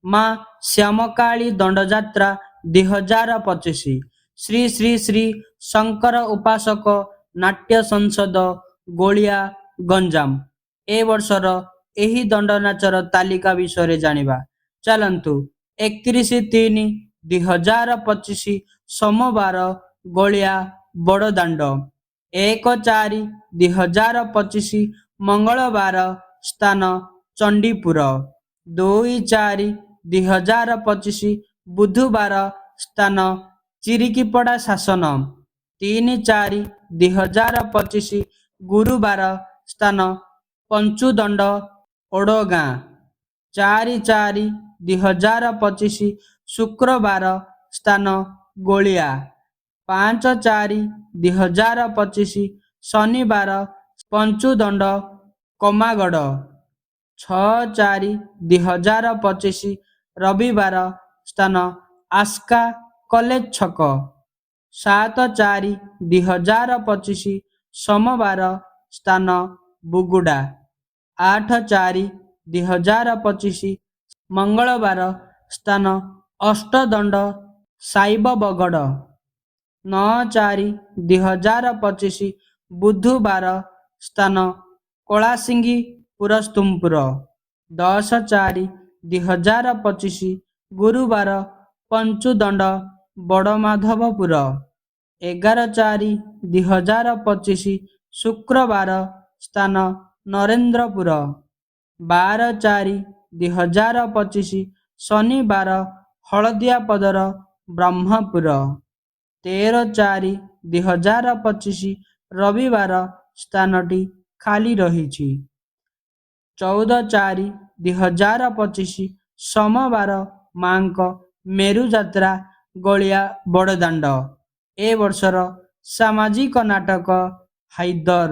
माँ श्यामकाली दंडयात्रा 2025। श्री श्री श्री शंकर उपासक नाट्य संसद गोलिया गंजाम ए वर्षर एही दंडनाचर तालिका विषय जानिबा। चलंतु 31/3/2025 सोमवार गोलिया बड़दाण्ड। 1/4/2025 मंगलवार स्थान चंडीपुर। 2/4/2025 बुधवार स्थान चिरिकीपड़ा शासन। 3/4/2025 गुरुवार स्थान पंचुदंड ओडगाँ। 4/4/2025 शुक्रवार स्थान गोलिया। 5/4/2025 शनिवार पंचुदंड कमागड़। 6/4/2025 रविवार स्थान आस्का कॉलेज छक। 7/4/2025 सोमवार स्थान बुगुड़ा। 8/4/2025 मंगलवार स्थान अष्टदंड साइब बगड़। 9/4/2025 बुधवार स्थान कलासिंगी पुरस्तुमपुर। 10/4/2025 गुरुवार पंचुदंड बड़माधवपुर। 11/4/2025 शुक्रवार स्थान नरेंद्रपुर। 12/4/2025 शनिवार हलदियापदर ब्रह्मपुर। 13/4/2025 रविवार स्थानटी खाली रही। 14/4/2025 सोमवार मांक मेरु जात्रा गोलिया बड़दाण्ड। ए वर्षर सामाजिक नाटक हैदर।